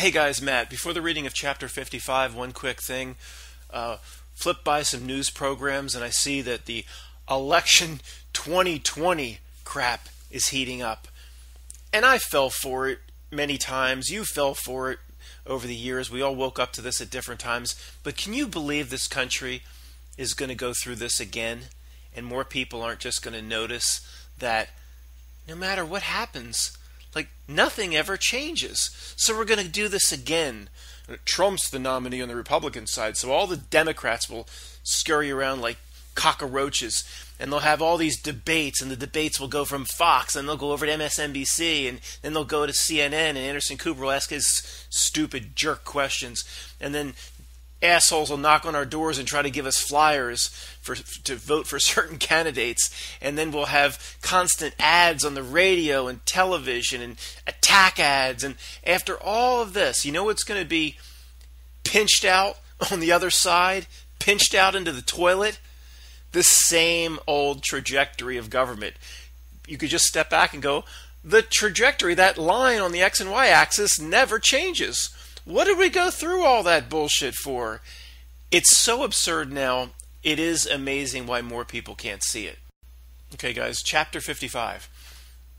Hey guys, Matt. Before the reading of chapter 55, one quick thing. Flip by some news programs and I see that the election 2020 crap is heating up. And I fell for it many times. You fell for it over the years. We all woke up to this at different times. But can you believe this country is going to go through this again? And more people aren't just going to notice that no matter what happens, like nothing ever changes. So we're going to do this again. Trump's the nominee on the Republican side, so all the Democrats will scurry around like cockroaches, and they'll have all these debates, and the debates will go from Fox, and they'll go over to MSNBC, and then they'll go to CNN, and Anderson Cooper will ask his stupid jerk questions, and then assholes will knock on our doors and try to give us flyers to vote for certain candidates, and then we'll have constant ads on the radio and television and attack ads. And after all of this, you know what's going to be pinched out on the other side, pinched out into the toilet? This same old trajectory of government. You could just step back and go, the trajectory, that line on the X and Y axis, never changes. What did we go through all that bullshit for? It's so absurd now, it is amazing why more people can't see it. Okay guys, chapter 55.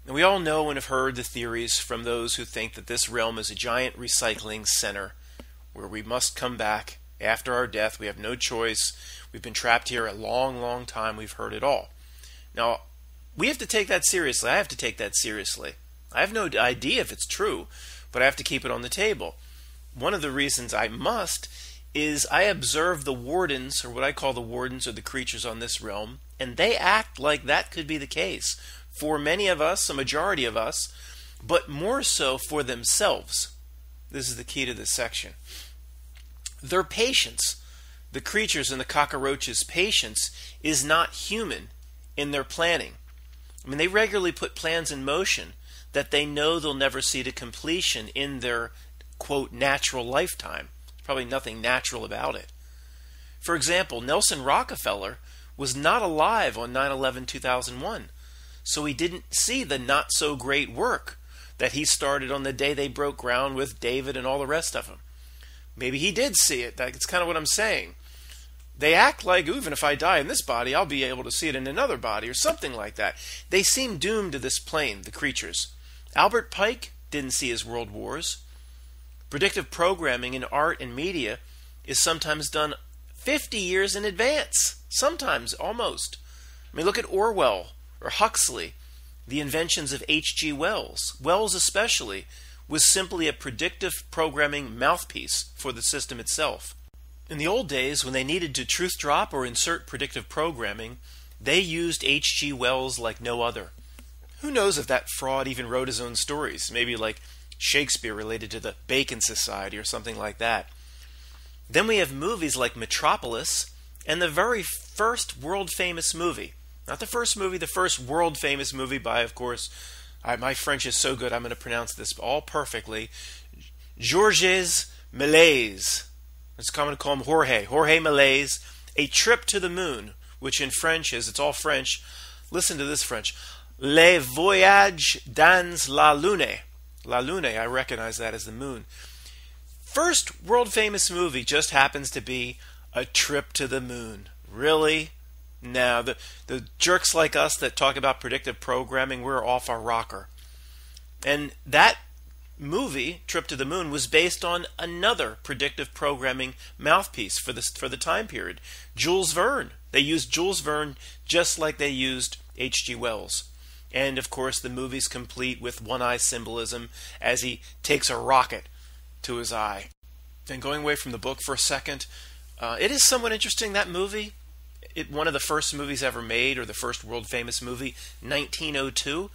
And we all know and have heard the theories from those who think that this realm is a giant recycling center where we must come back after our death. We have no choice. We've been trapped here a long, long time. We've heard it all. Now, we have to take that seriously. I have to take that seriously. I have no idea if it's true, but I have to keep it on the table. One of the reasons I must is I observe the wardens, or what I call the wardens, or the creatures on this realm, and they act like that could be the case for many of us, a majority of us, but more so for themselves. This is the key to this section. Their patience, the creatures and the cockroaches' patience, is not human in their planning. I mean, they regularly put plans in motion that they know they'll never see to completion in their quote, natural lifetime. There's probably nothing natural about it. For example, Nelson Rockefeller was not alive on 9/11/2001, so he didn't see the not-so-great work that he started on the day they broke ground with David and all the rest of them. Maybe he did see it. That's kind of what I'm saying. They act like, even if I die in this body, I'll be able to see it in another body, or something like that. They seem doomed to this plane, the creatures. Albert Pike didn't see his world wars. Predictive programming in art and media is sometimes done 50 years in advance. Sometimes, almost. I mean, look at Orwell or Huxley, the inventions of H.G. Wells. Wells especially was simply a predictive programming mouthpiece for the system itself. In the old days, when they needed to truth drop or insert predictive programming, they used H.G. Wells like no other. Who knows if that fraud even wrote his own stories? Maybe like Shakespeare related to the Bacon Society or something like that. Then we have movies like Metropolis and the very first world-famous movie. Not the first movie, the first world-famous movie by, of course, my French is so good I'm going to pronounce this all perfectly, Georges Méliès. It's common to call him Jorge Méliès. A Trip to the Moon, which in French is, it's all French. Listen to this French. Le Voyage dans la Lune. La Lune, I recognize that as the moon. First world-famous movie just happens to be A Trip to the Moon. Really? No, the jerks like us that talk about predictive programming, we're off our rocker. And that movie, Trip to the Moon, was based on another predictive programming mouthpiece for the time period, Jules Verne. They used Jules Verne just like they used H.G. Wells. And, of course, the movie's complete with one-eye symbolism as he takes a rocket to his eye. And going away from the book for a second, it is somewhat interesting, that movie. One of the first movies ever made, or the first world-famous movie, 1902.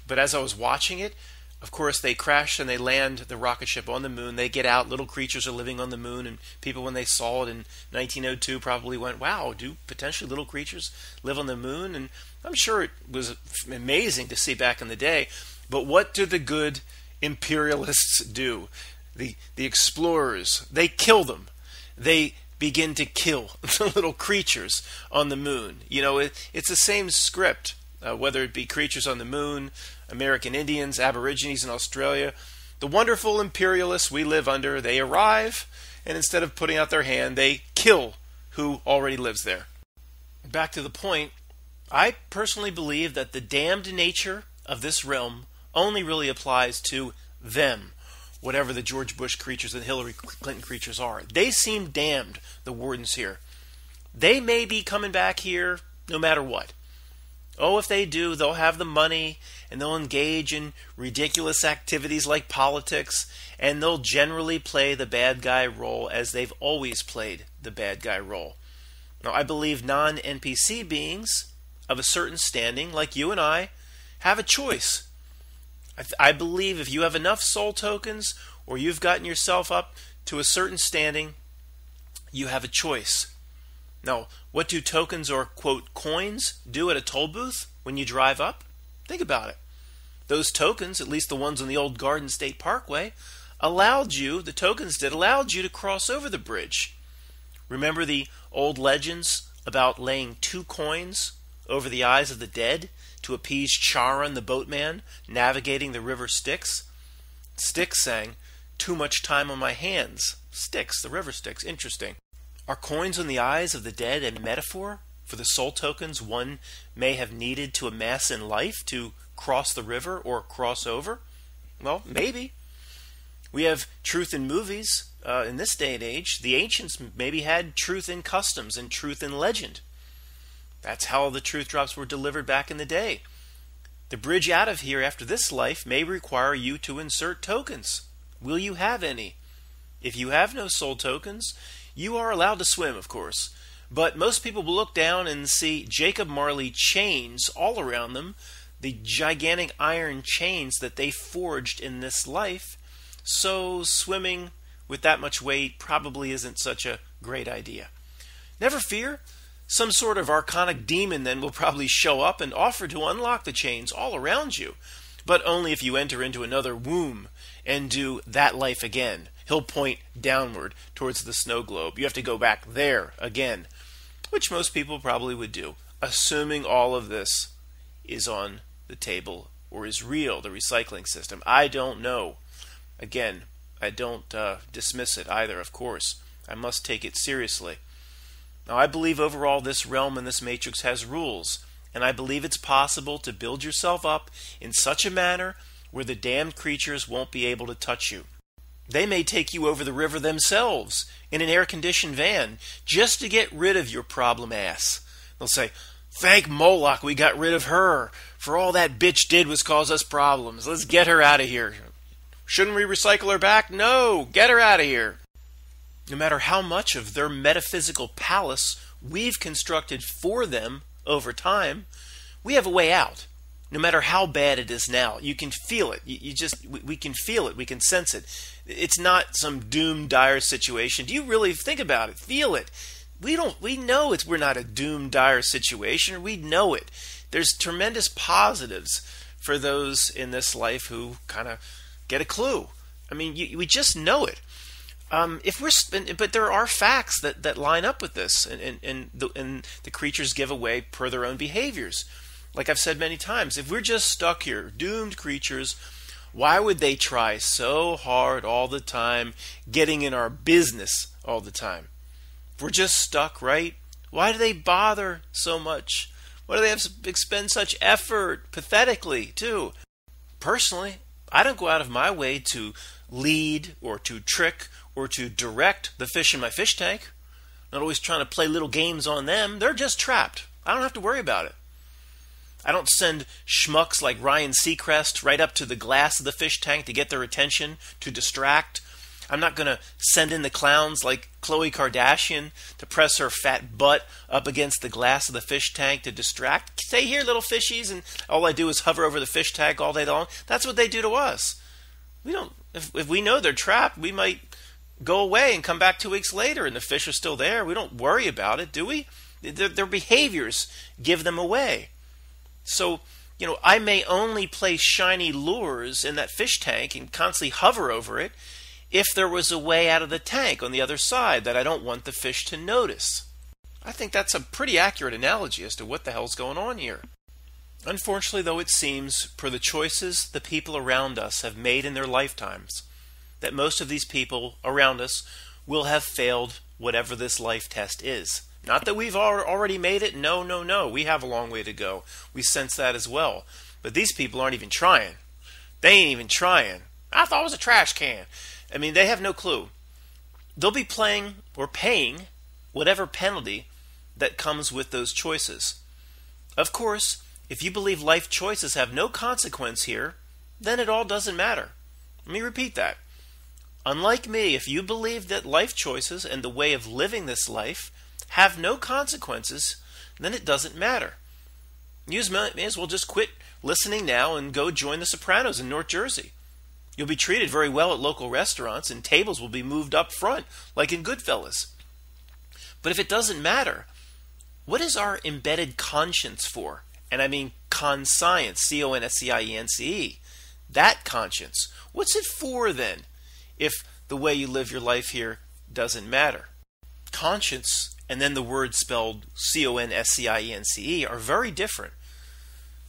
But as I was watching it, of course, they crash and they land the rocket ship on the moon. They get out. Little creatures are living on the moon. And people, when they saw it in 1902, probably went, wow, do potentially little creatures live on the moon? And I'm sure it was amazing to see back in the day. But what do the good imperialists do? The explorers, they kill them. They begin to kill the little creatures on the moon. You know, it's the same script, whether it be creatures on the moon, American Indians, Aborigines in Australia. The wonderful imperialists we live under, they arrive, and instead of putting out their hand, they kill who already lives there. Back to the point, I personally believe that the damned nature of this realm only really applies to them, whatever the George Bush creatures and Hillary Clinton creatures are. They seem damned, the wardens here. They may be coming back here no matter what. Oh, if they do, they'll have the money, and they'll engage in ridiculous activities like politics, and they'll generally play the bad guy role as they've always played the bad guy role. Now, I believe non-NPC beings of a certain standing, like you and I, have a choice. I believe if you have enough soul tokens, or you've gotten yourself up to a certain standing, you have a choice. Now, what do tokens or, quote, coins do at a toll booth when you drive up? Think about it. Those tokens, at least the ones on the old Garden State Parkway, allowed you to cross over the bridge. Remember the old legends about laying 2 coins over the eyes of the dead to appease Charon the boatman navigating the river Styx? Styx sang, "Too much time on my hands." Styx, the river Styx. Interesting. Are coins on the eyes of the dead a metaphor for the soul tokens one may have needed to amass in life to cross the river or cross over? Well, maybe. We have truth in movies in this day and age. The ancients maybe had truth in customs and truth in legend. That's how the truth drops were delivered back in the day. The bridge out of here after this life may require you to insert tokens. Will you have any? If you have no soul tokens, you are allowed to swim, of course. But most people will look down and see Jacob Marley chains all around them, the gigantic iron chains that they forged in this life. So swimming with that much weight probably isn't such a great idea. Never fear. Some sort of archonic demon then will probably show up and offer to unlock the chains all around you, but only if you enter into another womb and do that life again. He'll point downward towards the snow globe. You have to go back there again, which most people probably would do, assuming all of this is on the table or is real, the recycling system. I don't know. Again, I don't dismiss it either, of course. I must take it seriously. Now, I believe overall this realm and this matrix has rules, and I believe it's possible to build yourself up in such a manner where the damned creatures won't be able to touch you. They may take you over the river themselves in an air-conditioned van just to get rid of your problem ass. They'll say, "Thank Moloch we got rid of her, for all that bitch did was cause us problems. Let's get her out of here." Shouldn't we recycle her back? No, get her out of here. No matter how much of their metaphysical palace we've constructed for them over time, we have a way out. No matter how bad it is now, you can feel it. We can feel it. We can sense it. It's not some doomed, dire situation. Do you really think about it? Feel it. We know we're not a doomed, dire situation. We know it. There's tremendous positives for those in this life who kind of get a clue. I mean, we just know it. But there are facts that line up with this, and the creatures give away per their own behaviors. Like I've said many times, if we're just stuck here, doomed creatures, why would they try so hard all the time, getting in our business all the time? If we're just stuck, right? Why do they bother so much? Why do they have to expend such effort, pathetically, too? Personally, I don't go out of my way to lead or to trick or to direct the fish in my fish tank. I'm not always trying to play little games on them. They're just trapped. I don't have to worry about it. I don't send schmucks like Ryan Seacrest right up to the glass of the fish tank to get their attention, to distract. I'm not going to send in the clowns like Khloe Kardashian to press her fat butt up against the glass of the fish tank to distract. Stay here, little fishies, and all I do is hover over the fish tank all day long. That's what they do to us. We don't. If we know they're trapped, we might go away and come back 2 weeks later and the fish are still there. We don't worry about it, do we? Their behaviors give them away. So, I may only place shiny lures in that fish tank and constantly hover over it if there was a way out of the tank on the other side that I don't want the fish to notice. I think that's a pretty accurate analogy as to what the hell's going on here. Unfortunately, though, it seems, per the choices the people around us have made in their lifetimes, that most of these people around us will have failed whatever this life test is. Not that we've already made it. No, no, no. We have a long way to go. We sense that as well. But these people aren't even trying. They ain't even trying. I thought it was a trash can. I mean, they have no clue. They'll be playing or paying whatever penalty that comes with those choices. Of course, if you believe life choices have no consequence here, then it all doesn't matter. Let me repeat that. Unlike me, if you believe that life choices and the way of living this life have no consequences, then it doesn't matter. You may as well just quit listening now and go join the Sopranos in North Jersey. You'll be treated very well at local restaurants, and tables will be moved up front, like in Goodfellas. But if it doesn't matter, what is our embedded conscience for? And I mean conscience, C-O-N-S-C-I-E-N-C-E. That conscience. What's it for then, if the way you live your life here doesn't matter? Conscience and then the word spelled C-O-N-S-C-I-E-N-C-E are very different.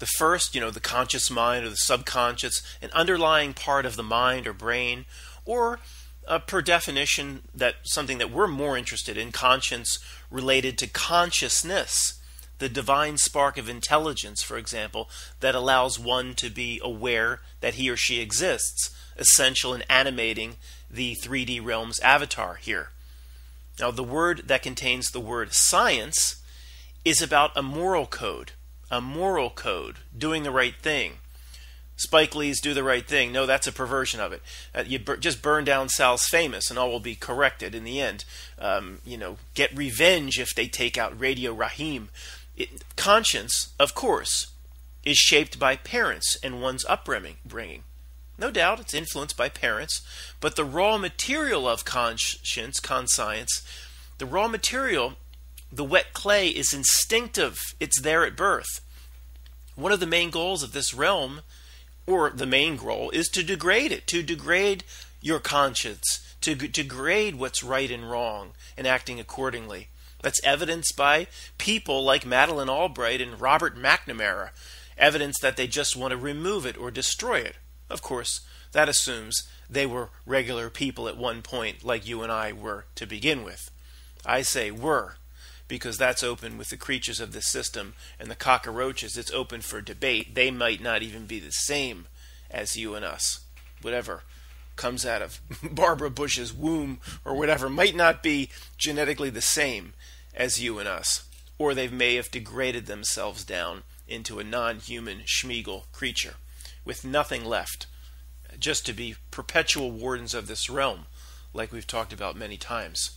The first, the conscious mind or the subconscious, an underlying part of the mind or brain, or per definition, that something that we're more interested in, conscience related to consciousness, the divine spark of intelligence, for example, that allows one to be aware that he or she exists, essential in animating the 3D realm's avatar here. Now, the word that contains the word science is about a moral code, doing the right thing. Spike Lee's Do the Right Thing. No, that's a perversion of it. Just burn down Sal's Famous and all will be corrected in the end. Get revenge if they take out Radio Rahim. Conscience, of course, is shaped by parents and one's upbringing. No doubt it's influenced by parents, but the raw material of conscience, the raw material, the wet clay, is instinctive. It's there at birth. One of the main goals of this realm, or the main goal, is to degrade it, to degrade your conscience, to degrade what's right and wrong, and acting accordingly. That's evidenced by people like Madeleine Albright and Robert McNamara, evidence that they just want to remove it or destroy it. Of course, that assumes they were regular people at one point, like you and I were to begin with. I say were, because that's open with the creatures of this system, and the cockroaches, it's open for debate. They might not even be the same as you and us. Whatever comes out of Barbara Bush's womb or whatever might not be genetically the same as you and us. Or they may have degraded themselves down into a non-human Schmeagle creature with nothing left, just to be perpetual wardens of this realm, like we've talked about many times.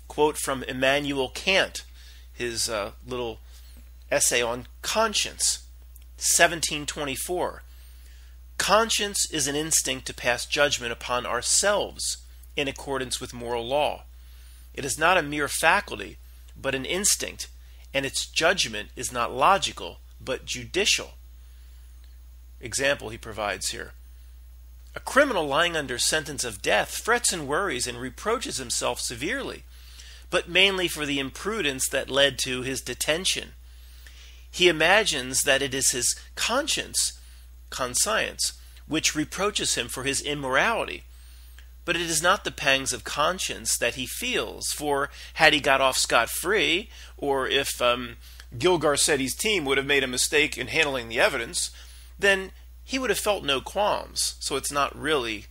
Quote from Immanuel Kant, his little essay on conscience, 1724. Conscience is an instinct to pass judgment upon ourselves in accordance with moral law. It is not a mere faculty, but an instinct, and its judgment is not logical, but judicial. Example he provides here. A criminal lying under sentence of death frets and worries and reproaches himself severely, but mainly for the imprudence that led to his detention. He imagines that it is his conscience, which reproaches him for his immorality. But it is not the pangs of conscience that he feels, for had he got off scot-free, or if Gil Garcetti's team would have made a mistake in handling the evidence, then he would have felt no qualms. So he's not really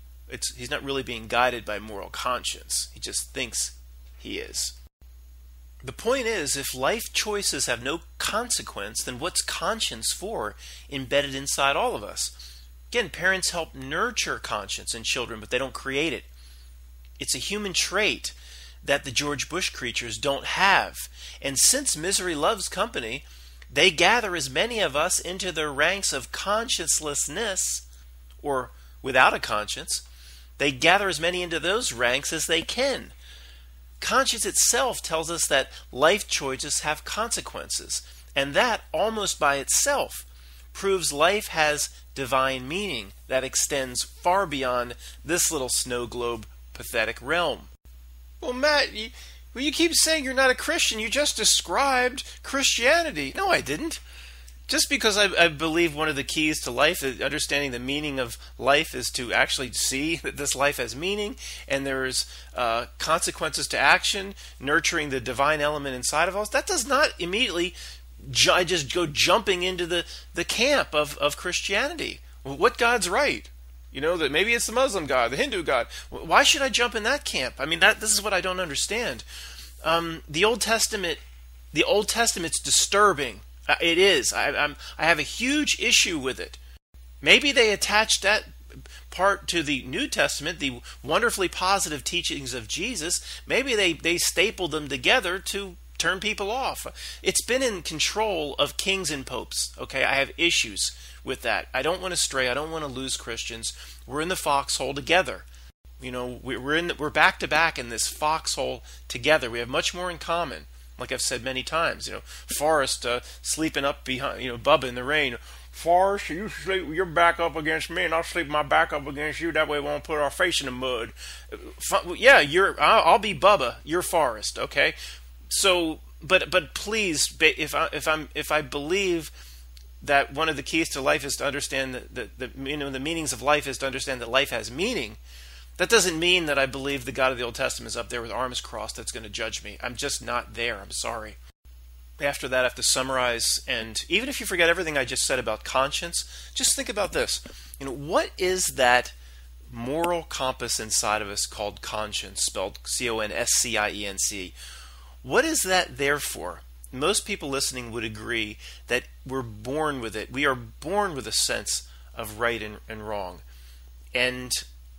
being guided by moral conscience. He just thinks he is. The point is, if life choices have no consequence, then what's conscience for, embedded inside all of us? Again, parents help nurture conscience in children, but they don't create it. It's a human trait that the George Bush creatures don't have. And since misery loves company, they gather as many of us into their ranks of consciencelessness, or without a conscience. They gather as many into those ranks as they can. Conscience itself tells us that life choices have consequences, and that, almost by itself, proves life has divine meaning that extends far beyond this little snow globe pathetic realm. Well, Matt, you keep saying you're not a Christian. You just described Christianity. No, I didn't. Just because I believe one of the keys to life, understanding the meaning of life, is to actually see that this life has meaning, and there's consequences to action, nurturing the divine element inside of us, that does not immediately just go jumping into the camp of Christianity. Well, what God's right? That maybe it's the Muslim God, the Hindu God. Why should I jump in that camp? I mean, this is what I don't understand. The Old Testament's disturbing. It is. I have a huge issue with it. Maybe they attached that part to the New Testament, the wonderfully positive teachings of Jesus. Maybe they stapled them together to turn people off. It's been in control of kings and popes. Okay, I have issues with that. I don't want to stray. I don't want to lose Christians. We're in the foxhole together. We're back to back in this foxhole together. We have much more in common. Like I've said many times, Forrest sleeping up behind, Bubba in the rain. Forrest, you sleep your back up against me, and I'll sleep my back up against you. That way, we won't put our face in the mud. Yeah, I'll be Bubba. You're Forrest. Okay. So, but please, if I believe that one of the keys to life is to understand the meanings of life is to understand that life has meaning. That doesn't mean that I believe the God of the Old Testament is up there with arms crossed that's going to judge me. I'm just not there. I'm sorry. After that, I have to summarize, and even if you forget everything I just said about conscience, just think about this. What is that moral compass inside of us called conscience, spelled C-O-N-S-C-I-E-N-C? What is that there for? Most people listening would agree that we're born with it. We are born with a sense of right and wrong. And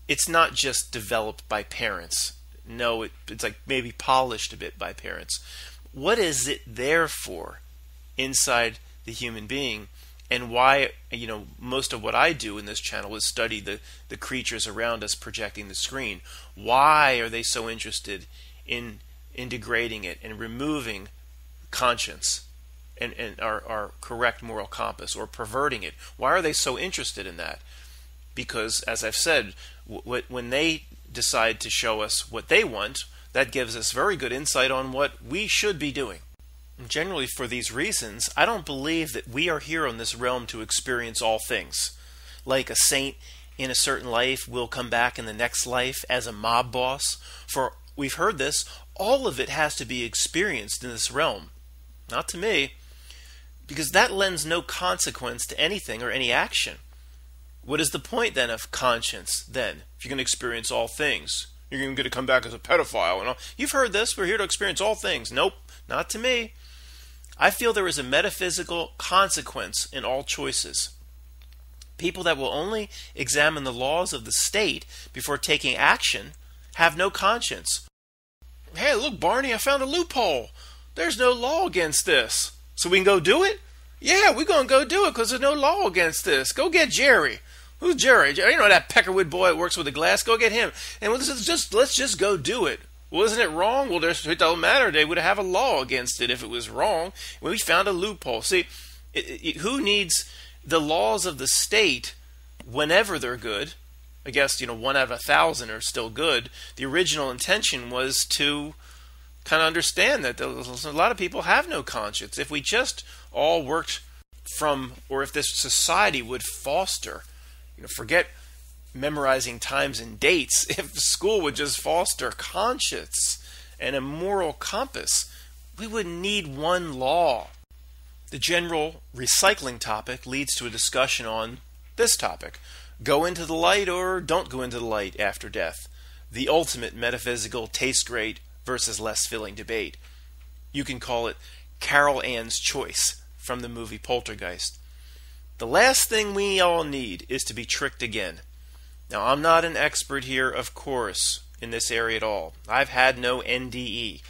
it's not just developed by parents. No, it's like maybe polished a bit by parents. What is it there for inside the human being? And why, most of what I do in this channel is study the creatures around us projecting the screen. Why are they so interested in degrading it and removing conscience and our correct moral compass, or perverting it? Why are they so interested in that? Because, as I've said, when they decide to show us what they want, that gives us very good insight on what we should be doing. And generally, for these reasons, I don't believe that we are here on this realm to experience all things. Like a saint in a certain life will come back in the next life as a mob boss. For we've heard this, all of it has to be experienced in this realm. Not to me, because that lends no consequence to anything or any action. What is the point then of conscience then? If you're going to experience all things, you're going to come back as a pedophile and all. You've heard this, we're here to experience all things. Nope, not to me. I feel there is a metaphysical consequence in all choices. People that will only examine the laws of the state before taking action have no conscience. Hey, look, Barney, I found a loophole. There's no law against this. So we can go do it? Yeah, we're going to go do it because there's no law against this. Go get Jerry. Who's Jerry? That Peckerwood boy that works with the glass? Go get him. And let's just go do it. Well, isn't it wrong? Well, it don't matter. They would have a law against it if it was wrong. We found a loophole. See, who needs the laws of the state whenever they're good? I guess, 1 out of 1,000 are still good. The original intention was to kind of understand that a lot of people have no conscience. If we just all worked or if this society would foster, forget memorizing times and dates, if school would just foster conscience and a moral compass, we wouldn't need one law. The general recycling topic leads to a discussion on this topic. Go into the light or don't go into the light after death. The ultimate metaphysical taste great versus less filling debate. You can call it Carol Ann's choice from the movie Poltergeist. The last thing we all need is to be tricked again. Now, I'm not an expert here, of course, in this area at all. I've had no NDE.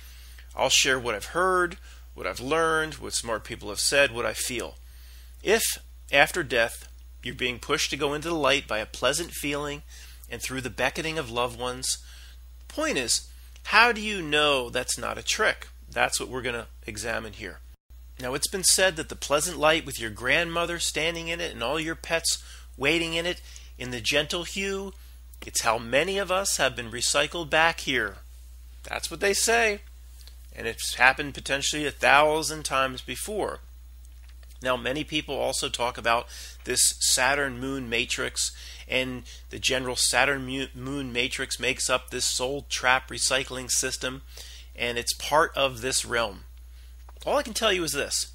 I'll share what I've heard, what I've learned, what smart people have said, what I feel. If, after death, you're being pushed to go into the light by a pleasant feeling and through the beckoning of loved ones, the point is, how do you know that's not a trick? That's what we're going to examine here. Now, it's been said that the pleasant light with your grandmother standing in it and all your pets waiting in it, in the gentle hue, it's how many of us have been recycled back here. That's what they say. And it's happened potentially 1,000 times before. Now, many people also talk about this Saturn-Moon matrix, and the general Saturn-Moon matrix makes up this soul trap recycling system, and it's part of this realm. All I can tell you is this.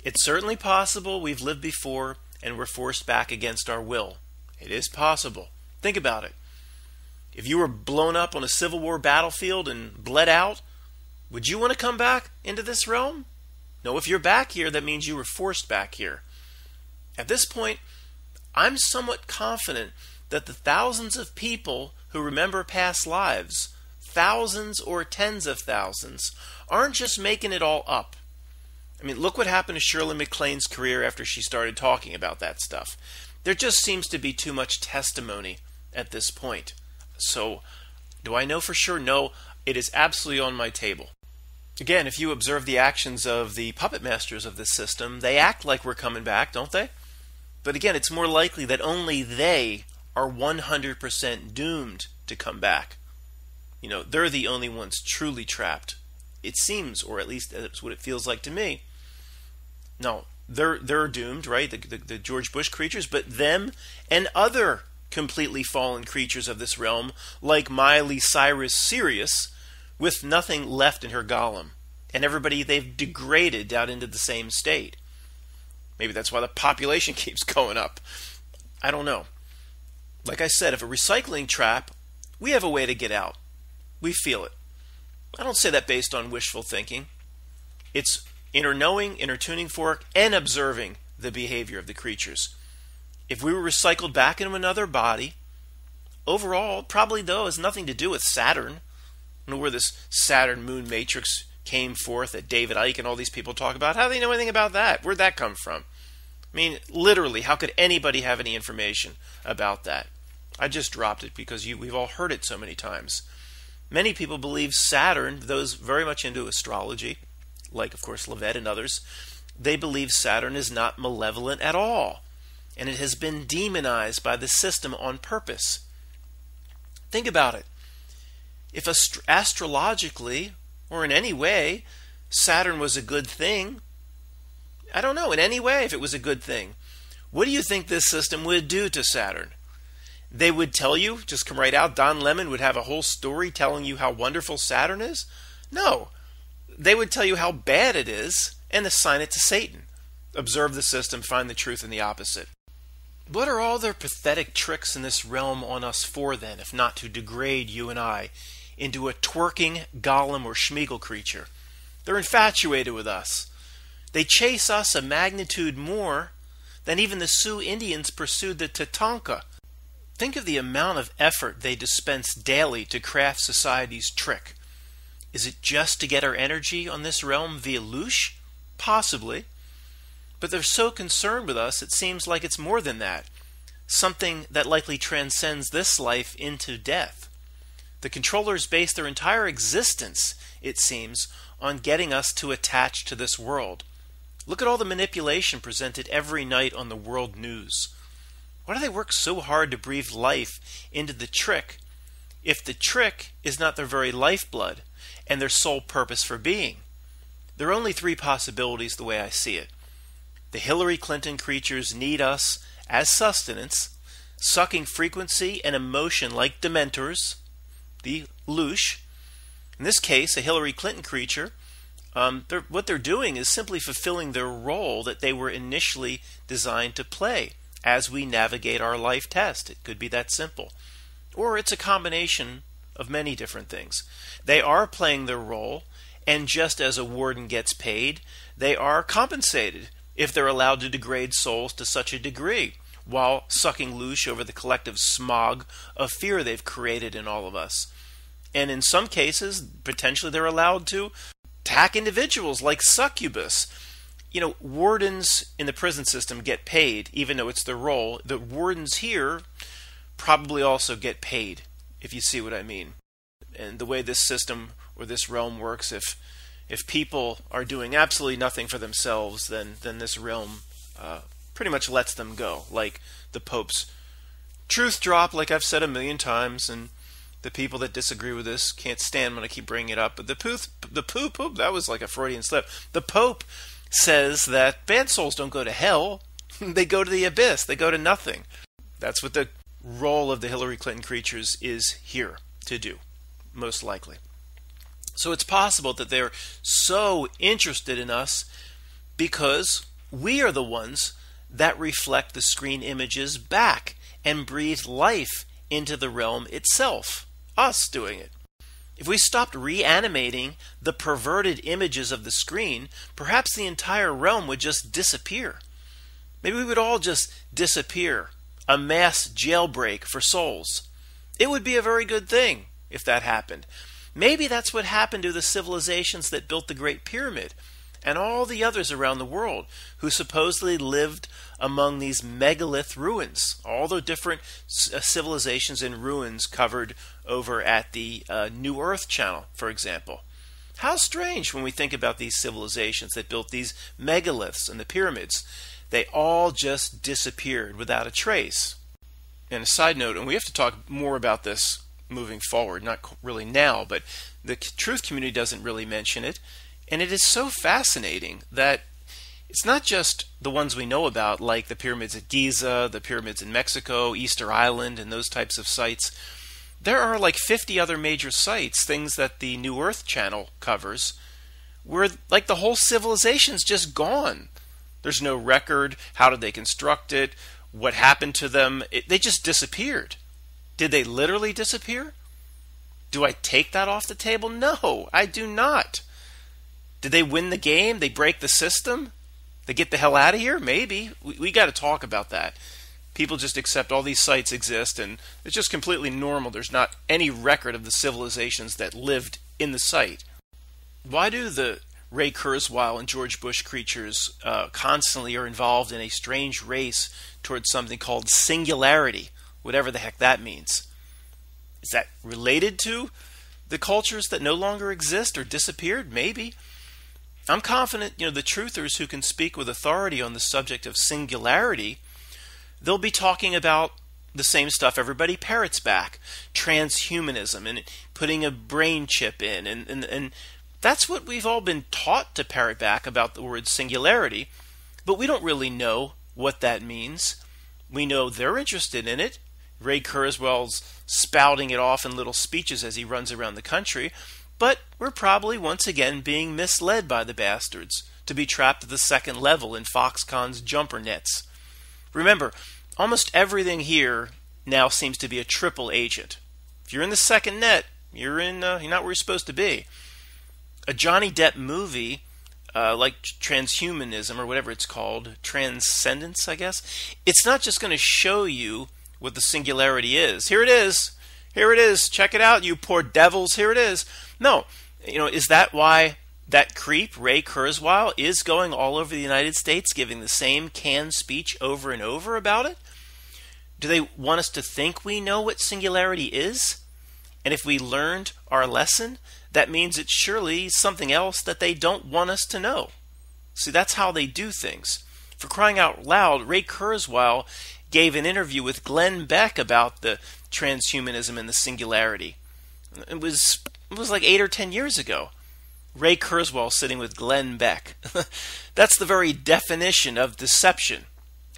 It's certainly possible we've lived before and we're forced back against our will. It is possible. Think about it. If you were blown up on a Civil War battlefield and bled out, would you want to come back into this realm? No, if you're back here, that means you were forced back here. At this point, I'm somewhat confident that the thousands of people who remember past lives, thousands or tens of thousands, aren't just making it all up. I mean, look what happened to Shirley MacLaine's career after she started talking about that stuff. There just seems to be too much testimony at this point. So, do I know for sure? No, it is absolutely on my table. Again, if you observe the actions of the puppet masters of this system, they act like we're coming back, don't they? But again, it's more likely that only they are 100% doomed to come back. You know, they're the only ones truly trapped. It seems, or at least that's what it feels like to me. No, they're doomed, right? The George Bush creatures, but them and other completely fallen creatures of this realm, like Miley Cyrus Sirius, with nothing left in her golem, and everybody they've degraded down into the same state. Maybe that's why the population keeps going up. I don't know. Like I said, if a recycling trap, we have a way to get out. We feel it. I don't say that based on wishful thinking. It's inner knowing, inner tuning fork, and observing the behavior of the creatures. If we were recycled back into another body, overall, probably though, has nothing to do with Saturn. I don't know where this Saturn-Moon matrix came forth that David Icke and all these people talk about. How do they know anything about that? Where'd that come from? I mean, literally, how could anybody have any information about that? I just dropped it because we've all heard it so many times. Many people believe Saturn, those very much into astrology, like, of course, Levet and others, they believe Saturn is not malevolent at all, and it has been demonized by the system on purpose. Think about it. If astrologically, or in any way, Saturn was a good thing, I don't know, in any way, if it was a good thing, what do you think this system would do to Saturn? They would tell you, just come right out, Don Lemon would have a whole story telling you how wonderful Saturn is? No. They would tell you how bad it is and assign it to Satan. Observe the system, find the truth in the opposite. What are all their pathetic tricks in this realm on us for then, if not to degrade you and I into a twerking golem or Schmeagol creature? They're infatuated with us. They chase us a magnitude more than even the Sioux Indians pursued the Tatanka. Think of the amount of effort they dispense daily to craft society's trick. Is it just to get our energy on this realm via loosh? Possibly. But they're so concerned with us, it seems like it's more than that. Something that likely transcends this life into death. The controllers base their entire existence, it seems, on getting us to attach to this world. Look at all the manipulation presented every night on the world news. Why do they work so hard to breathe life into the trick if the trick is not their very lifeblood and their sole purpose for being? There are only three possibilities the way I see it. The Hillary Clinton creatures need us as sustenance, sucking frequency and emotion like dementors, the loosh. In this case, a Hillary Clinton creature, what they're doing is simply fulfilling their role that they were initially designed to play as we navigate our life test. It could be that simple. Or it's a combination of many different things. They are playing their role, and just as a warden gets paid, they are compensated if they're allowed to degrade souls to such a degree, while sucking loosh over the collective smog of fear they've created in all of us. And in some cases, potentially they're allowed to attack individuals like succubus. You know, wardens in the prison system get paid, even though it's their role. The wardens here probably also get paid, if you see what I mean. And the way this system or this realm works, if people are doing absolutely nothing for themselves, then this realm pretty much lets them go. Like the Pope's truth drop, like I've said a million times, and the people that disagree with this can't stand when I keep bringing it up. But the poop, that was like a Freudian slip. The Pope says that bad souls don't go to hell. They go to the abyss. They go to nothing. That's what the role of the Hillary Clinton creatures is here to do, most likely. So it's possible that they're so interested in us because we are the ones that reflect the screen images back and breathe life into the realm itself. Us doing it. If we stopped reanimating the perverted images of the screen, perhaps the entire realm would just disappear. Maybe we would all just disappear. A mass jailbreak for souls. It would be a very good thing if that happened. Maybe that's what happened to the civilizations that built the Great Pyramid and all the others around the world who supposedly lived among these megalith ruins. All the different civilizations in ruins covered over at the New Earth channel, for example. How strange when we think about these civilizations that built these megaliths and the pyramids. They all just disappeared without a trace. And a side note, and we have to talk more about this moving forward, not really now, but the truth community doesn't really mention it. And it is so fascinating that it's not just the ones we know about, like the pyramids at Giza, the pyramids in Mexico, Easter Island, and those types of sites. There are like 50 other major sites, things that the New Earth channel covers, where like the whole civilization's just gone. There's no record. How did they construct it? What happened to them? They just disappeared. Did they literally disappear? Do I take that off the table? No, I do not. Did they win the game? They break the system? They get the hell out of here? Maybe. We got to talk about that. People just accept all these sites exist and it's just completely normal. There's not any record of the civilizations that lived in the site. Why do the Ray Kurzweil and George Bush creatures constantly are involved in a strange race towards something called singularity, whatever the heck that means? Is that related to the cultures that no longer exist or disappeared? Maybe. I'm confident, the truthers who can speak with authority on the subject of singularity, they'll be talking about the same stuff everybody parrots back, transhumanism and putting a brain chip in, and that's what we've all been taught to parrot back about the word singularity, but we don't really know what that means. We know they're interested in it. Ray Kurzweil's spouting it off in little speeches as he runs around the country, but we're probably once again being misled by the bastards to be trapped at the second level in Foxconn's jumper nets. Remember, almost everything here now seems to be a triple agent. If you're in the second net, you're not where you're supposed to be. A Johnny Depp movie, like transhumanism or whatever it's called, transcendence, I guess, it's not just going to show you what the singularity is. Here it is. Here it is. Check it out, you poor devils. Here it is. No. Is that why that creep, Ray Kurzweil, is going all over the United States giving the same canned speech over and over about it? Do they want us to think we know what singularity is? And if we learned our lesson, that means it's surely something else that they don't want us to know. See, that's how they do things. For crying out loud, Ray Kurzweil gave an interview with Glenn Beck about the transhumanism and the singularity. It was like 8 or 10 years ago. Ray Kurzweil sitting with Glenn Beck. That's the very definition of deception.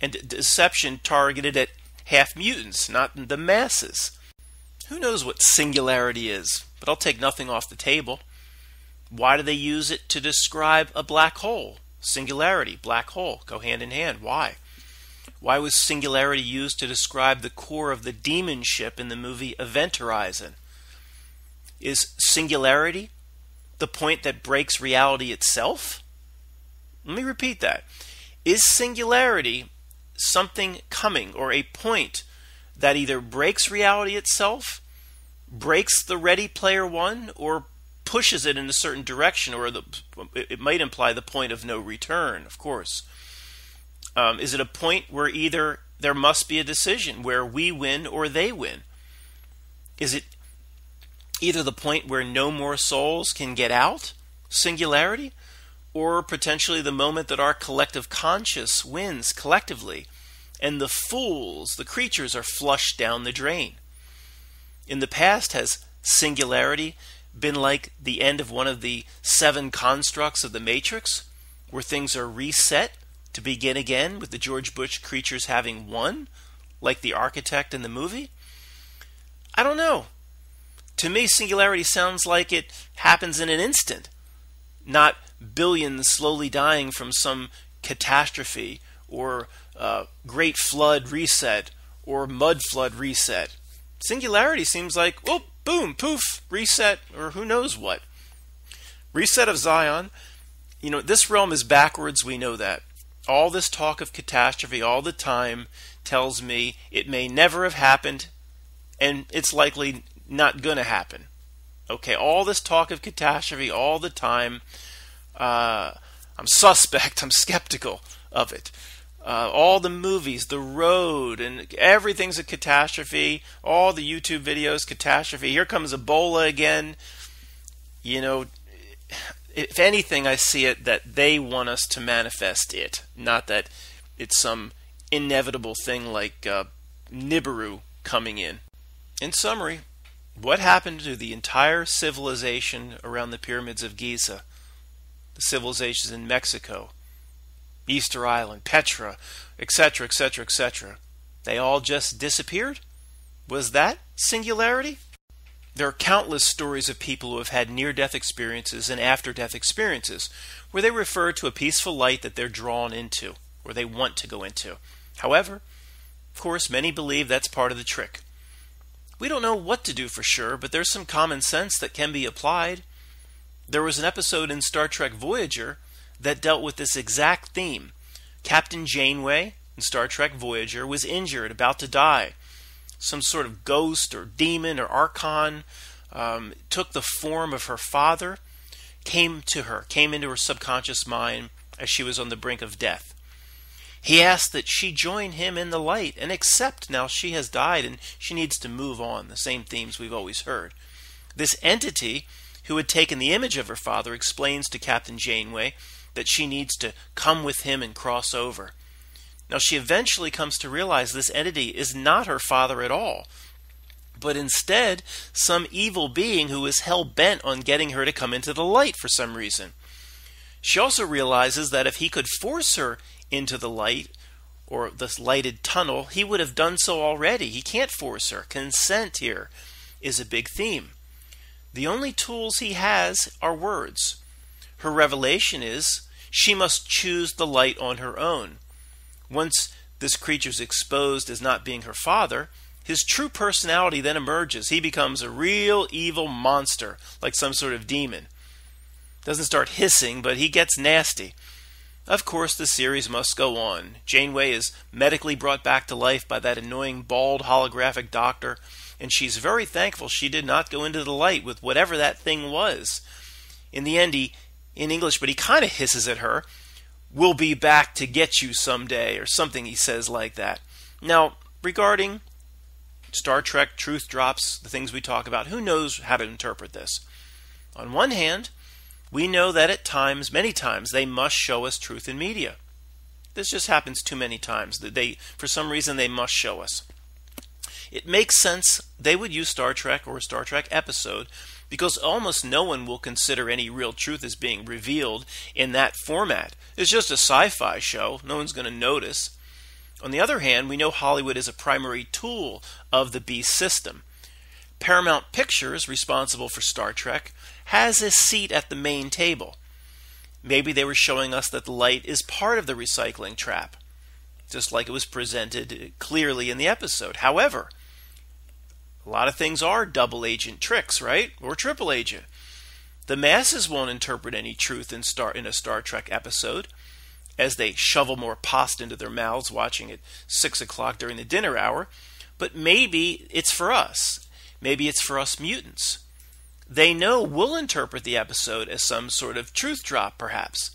And deception targeted at half mutants, not the masses. Who knows what singularity is? But I'll take nothing off the table. Why do they use it to describe a black hole? Singularity, black hole, go hand in hand. Why? Why was singularity used to describe the core of the demon ship in the movie Event Horizon? Is singularity the point that breaks reality itself? Let me repeat that. Is singularity something coming or a point that either breaks reality itself, breaks the Ready Player One, or pushes it in a certain direction, or it might imply the point of no return, of course. Is it a point where either there must be a decision where we win or they win? Is it either the point where no more souls can get out, singularity, or potentially the moment that our collective conscious wins collectively, and the fools, the creatures, are flushed down the drain? In the past, has singularity been like the end of one of the 7 constructs of the Matrix, where things are reset to begin again with the George Bush creatures having won, like the architect in the movie? I don't know. To me, singularity sounds like it happens in an instant, not billions slowly dying from some catastrophe or great flood reset or mud flood reset. Singularity seems like, oh, boom, poof, reset, or who knows what. Reset of Zion. This realm is backwards, we know that. All this talk of catastrophe all the time tells me it may never have happened, and it's likely not going to happen. Okay, all this talk of catastrophe all the time, I'm suspect, I'm skeptical of it. All the movies, The Road, and everything's a catastrophe. All the YouTube videos, catastrophe. Here comes Ebola again. If anything, I see it that they want us to manifest it, not that it's some inevitable thing like Nibiru coming in. In summary, what happened to the entire civilization around the pyramids of Giza? The civilizations in Mexico, Easter Island, Petra, etc., etc., etc. They all just disappeared? Was that singularity? There are countless stories of people who have had near-death experiences and after-death experiences where they refer to a peaceful light that they're drawn into, or they want to go into. However, of course, many believe that's part of the trick. We don't know what to do for sure, but there's some common sense that can be applied. There was an episode in Star Trek Voyager that dealt with this exact theme. Captain Janeway in Star Trek Voyager was injured, about to die. Some sort of ghost or demon or archon took the form of her father, came into her subconscious mind as she was on the brink of death. He asked that she join him in the light and accept now she has died and she needs to move on, the same themes we've always heard. This entity who had taken the image of her father explains to Captain Janeway that she needs to come with him and cross over. Now she eventually comes to realize this entity is not her father at all, but instead some evil being who is hell-bent on getting her to come into the light for some reason. She also realizes that if he could force her into the light, or this lighted tunnel, he would have done so already. He can't force her. Consent here is a big theme. The only tools he has are words. Her revelation is she must choose the light on her own. Once this creature's exposed as not being her father, his true personality then emerges. He becomes a real evil monster, like some sort of demon. Doesn't start hissing, but he gets nasty. Of course, the series must go on. Janeway is medically brought back to life by that annoying, bald, holographic doctor, and she's very thankful she did not go into the light with whatever that thing was. In the end, in English, but he kind of hisses at her, "We'll be back to get you someday," or something he says like that. Now, regarding Star Trek truth drops, the things we talk about, who knows how to interpret this? On one hand, we know that at times, many times, they must show us truth in media. This just happens too many times. For some reason, they must show us. It makes sense they would use Star Trek or a Star Trek episode because almost no one will consider any real truth as being revealed in that format. It's just a sci-fi show. No one's going to notice. On the other hand, we know Hollywood is a primary tool of the beast system. Paramount Pictures, responsible for Star Trek, has a seat at the main table. Maybe they were showing us that the light is part of the recycling trap, just like it was presented clearly in the episode. However, a lot of things are double agent tricks, right? Or triple agent. The masses won't interpret any truth in a Star Trek episode, as they shovel more pasta into their mouths watching at 6 o'clock during the dinner hour. But maybe it's for us. Maybe it's for us mutants. They know we'll interpret the episode as some sort of truth drop, perhaps.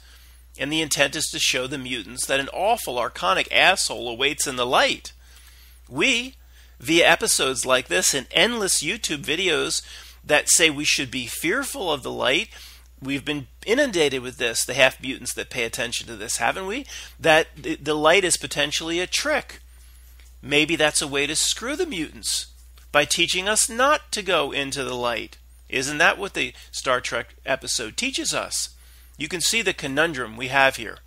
And the intent is to show the mutants that an awful Archonic asshole awaits in the light. We, via episodes like this and endless YouTube videos that say we should be fearful of the light, we've been inundated with this, the half-mutants that pay attention to this, haven't we? That the light is potentially a trick. Maybe that's a way to screw the mutants by teaching us not to go into the light. Isn't that what the Star Trek episode teaches us? You can see the conundrum we have here.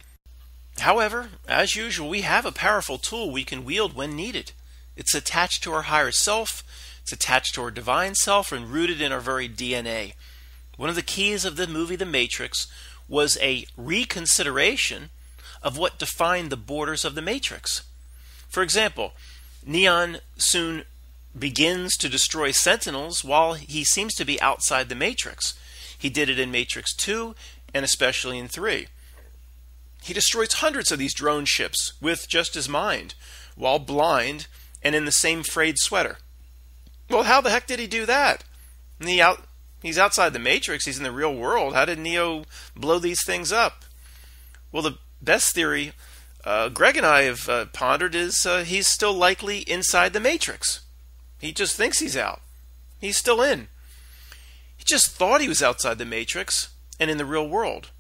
However, as usual, we have a powerful tool we can wield when needed. It's attached to our higher self, it's attached to our divine self, and rooted in our very DNA. One of the keys of the movie The Matrix was a reconsideration of what defined the borders of the Matrix. For example, Neon soon begins to destroy Sentinels while he seems to be outside the Matrix. He did it in Matrix 2 and especially in 3. He destroys hundreds of these drone ships with just his mind, while blind and in the same frayed sweater. Well, how the heck did he do that? He's outside the Matrix, he's in the real world. How did Neo blow these things up? Well, the best theory Greg and I have pondered is he's still likely inside the Matrix. He just thinks he's out. He's still in. He just thought he was outside the Matrix and in the real world.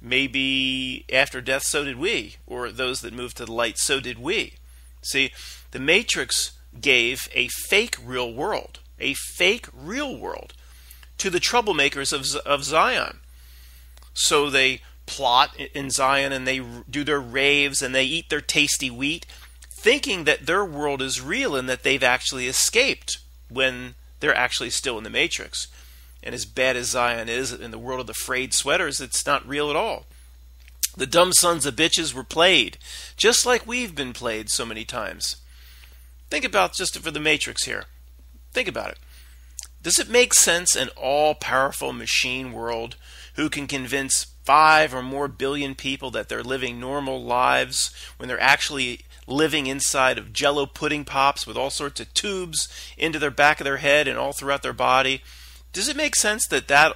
Maybe after death, so did we, or those that moved to the light, so did we. See, the Matrix gave a fake real world to the troublemakers of Zion. So they plot in Zion and they do their raves and they eat their tasty wheat, thinking that their world is real and that they've actually escaped when they're actually still in the Matrix. And as bad as Zion is in the world of the frayed sweaters, it's not real at all. The dumb sons of bitches were played, just like we've been played so many times. Think about just for the Matrix here. Think about it. Does it make sense an all-powerful machine world who can convince 5 or more billion people that they're living normal lives when they're actually living inside of Jell-O pudding pops with all sorts of tubes into their back of their head and all throughout their body? Does it make sense that that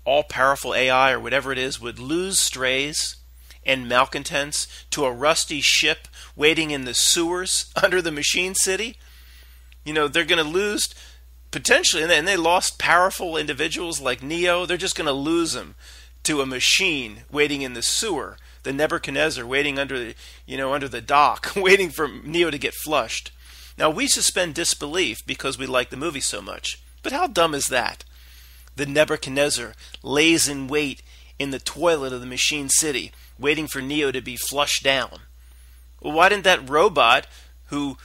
all-powerful AI or whatever it is would lose strays and malcontents to a rusty ship waiting in the sewers under the machine city? You know, they're going to lose potentially, and they lost powerful individuals like Neo. They're just going to lose them to a machine waiting in the sewer, the Nebuchadnezzar waiting under the dock, waiting for Neo to get flushed. Now, we suspend disbelief because we like the movie so much. But how dumb is that? The Nebuchadnezzar lays in wait in the toilet of the machine city, waiting for Neo to be flushed down. Well, why didn't that robot who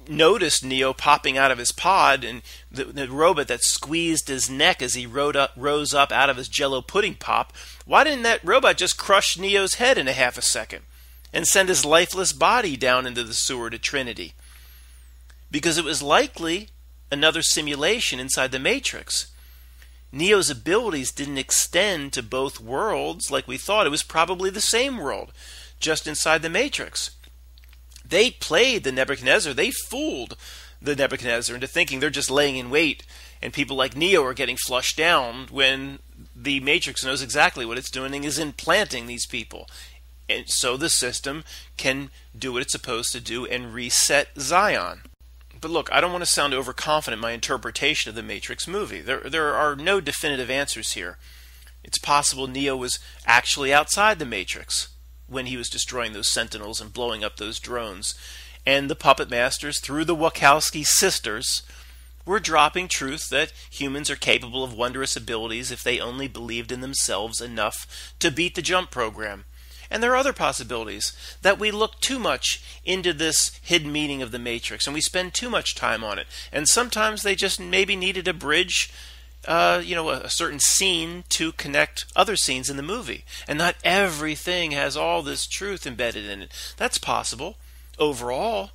noticed Neo popping out of his pod, and the robot that squeezed his neck as he rose up out of his Jell-O pudding pop, why didn't that robot just crush Neo's head in a half a second and send his lifeless body down into the sewer to Trinity? Because it was likely another simulation inside the Matrix. Neo's abilities didn't extend to both worlds like we thought. It was probably the same world, just inside the Matrix. They played the Nebuchadnezzar. They fooled the Nebuchadnezzar into thinking they're just laying in wait and people like Neo are getting flushed down, when the Matrix knows exactly what it's doing, is implanting these people. And so the system can do what it's supposed to do and reset Zion. But look, I don't want to sound overconfident in my interpretation of the Matrix movie. There are no definitive answers here. It's possible Neo was actually outside the Matrix when he was destroying those Sentinels and blowing up those drones. And the puppet masters, through the Wachowski sisters, were dropping truth that humans are capable of wondrous abilities if they only believed in themselves enough to beat the jump program. And there are other possibilities, that we look too much into this hidden meaning of the Matrix and we spend too much time on it. And sometimes they just maybe needed a bridge, a certain scene to connect other scenes in the movie. And not everything has all this truth embedded in it. That's possible. Overall,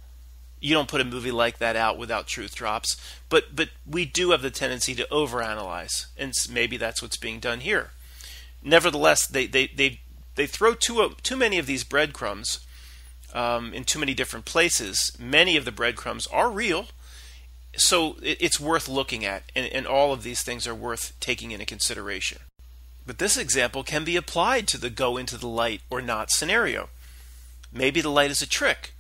you don't put a movie like that out without truth drops. But we do have the tendency to overanalyze. And maybe that's what's being done here. Nevertheless, they throw too many of these breadcrumbs in too many different places. Many of the breadcrumbs are real, so it's worth looking at, and all of these things are worth taking into consideration. But this example can be applied to the go into the light or not scenario. Maybe the light is a trick,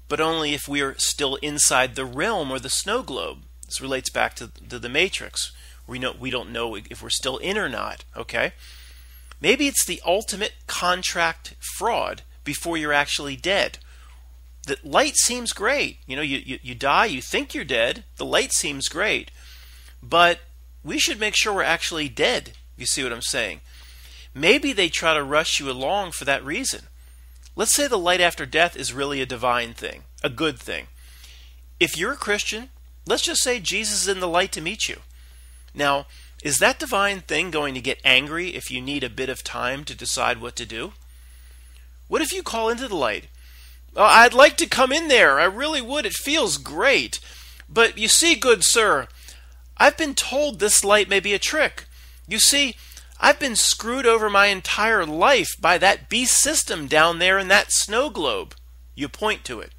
but only if we are still inside the realm or the snow globe. This relates back to the Matrix. We don't know if we're still in or not, okay? Maybe it's the ultimate contract fraud before you're actually dead. The light seems great. You die, you think you're dead. The light seems great. But we should make sure we're actually dead. You see what I'm saying? maybe they try to rush you along for that reason. Let's say the light after death is really a divine thing, a good thing. If you're a Christian, let's just say Jesus is in the light to meet you. Now, is that divine thing going to get angry if you need a bit of time to decide what to do? What if you call into the light? "Oh, I'd like to come in there. I really would. It feels great. But you see, good sir, I've been told this light may be a trick. You see, I've been screwed over my entire life by that beast system down there in that snow globe." You point to it.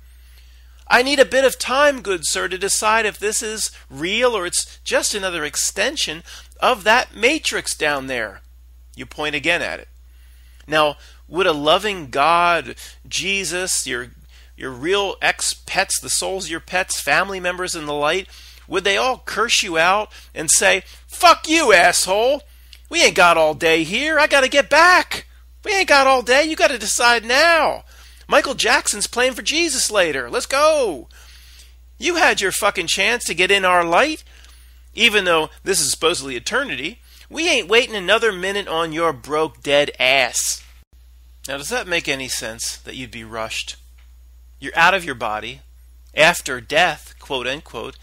"I need a bit of time, good sir, to decide if this is real or it's just another extension of that matrix down there." You point again at it. Now, would a loving God, Jesus, your real ex-pets, the souls of your pets, family members in the light, would they all curse you out and say, "Fuck you, asshole. We ain't got all day here. I got to get back. We ain't got all day. You got to decide now. Michael Jackson's playing for Jesus later. Let's go. You had your fucking chance to get in our light. Even though this is supposedly eternity, we ain't waiting another minute on your broke dead ass." Now, does that make any sense that you'd be rushed? You're out of your body. After death, quote unquote,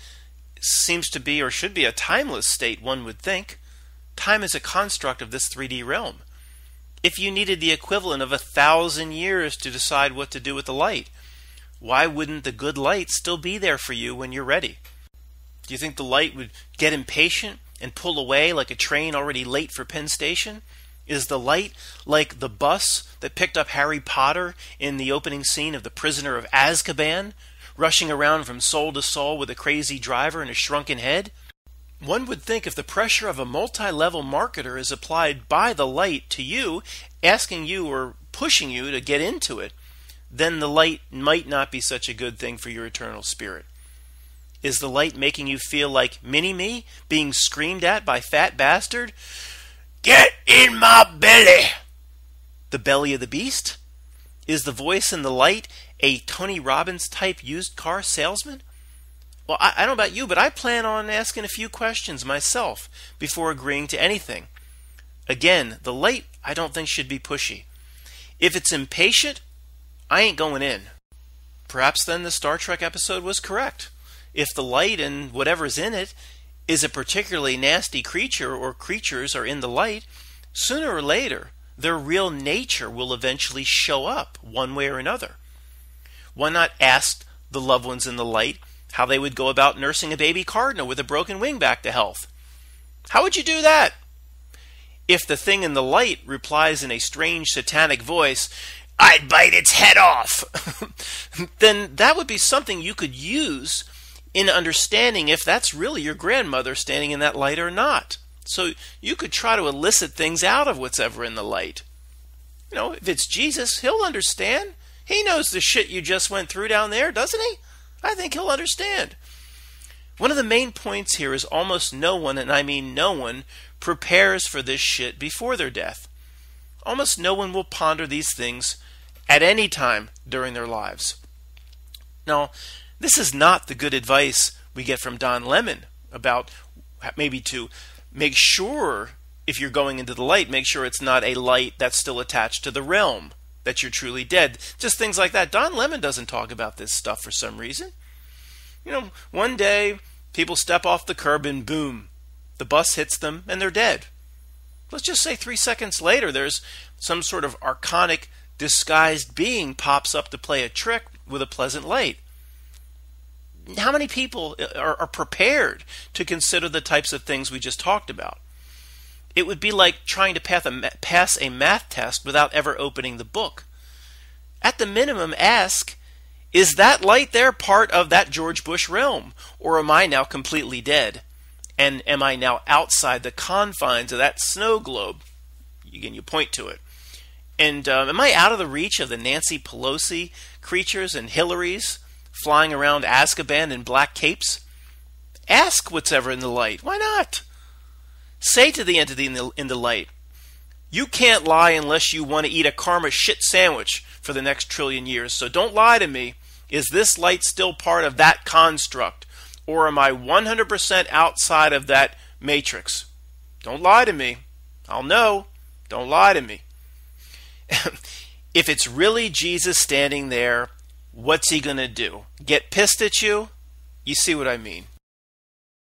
seems to be or should be a timeless state, one would think. Time is a construct of this 3D realm. If you needed the equivalent of 1,000 years to decide what to do with the light, why wouldn't the good light still be there for you when you're ready? Do you think the light would get impatient and pull away like a train already late for Penn Station? Is the light like the bus that picked up Harry Potter in the opening scene of The Prisoner of Azkaban, rushing around from soul to soul with a crazy driver and a shrunken head? One would think if the pressure of a multi-level marketer is applied by the light to you, asking you or pushing you to get into it, then the light might not be such a good thing for your eternal spirit. Is the light making you feel like Mini-Me being screamed at by Fat Bastard? "Get in my belly!" The belly of the beast? Is the voice in the light a Tony Robbins type used car salesman? Well, I don't know about you, but I plan on asking a few questions myself before agreeing to anything. Again, the light I don't think should be pushy. If it's impatient, I ain't going in. Perhaps then the Star Trek episode was correct. If the light and whatever's in it is a particularly nasty creature or creatures are in the light, sooner or later their real nature will eventually show up one way or another. Why not ask the loved ones in the light how they would go about nursing a baby cardinal with a broken wing back to health? How would you do that? If the thing in the light replies in a strange satanic voice, "I'd bite its head off," then that would be something you could use in understanding if that's really your grandmother standing in that light or not. So you could try to elicit things out of what's ever in the light. You know, if it's Jesus, he'll understand. He knows the shit you just went through down there, doesn't he? I think he'll understand. One of the main points here is almost no one, and I mean no one, prepares for this shit before their death. Almost no one will ponder these things at any time during their lives. Now, this is not the good advice we get from Don Lemon about maybe to make sure, if you're going into the light, make sure it's not a light that's still attached to the realm, that you're truly dead. Just things like that. Don Lemon doesn't talk about this stuff for some reason. You know, one day, people step off the curb and boom, the bus hits them and they're dead. Let's just say 3 seconds later, there's some sort of archonic disguised being pops up to play a trick with a pleasant light. How many people are prepared to consider the types of things we just talked about? It would be like trying to pass a math test without ever opening the book. At the minimum, ask, is that light there part of that George Bush realm? Or am I now completely dead? And am I now outside the confines of that snow globe? Again, you point to it. And am I out of the reach of the Nancy Pelosi creatures and Hillarys flying around Azkaban in black capes? Ask what's ever in the light. Why not? Say to the entity in the light, you can't lie unless you want to eat a karma shit sandwich for the next trillion years, so don't lie to me. Is this light still part of that construct? Or am I 100% outside of that matrix? Don't lie to me. I'll know. Don't lie to me. If it's really Jesus standing there, what's he going to do? Get pissed at you? You see what I mean?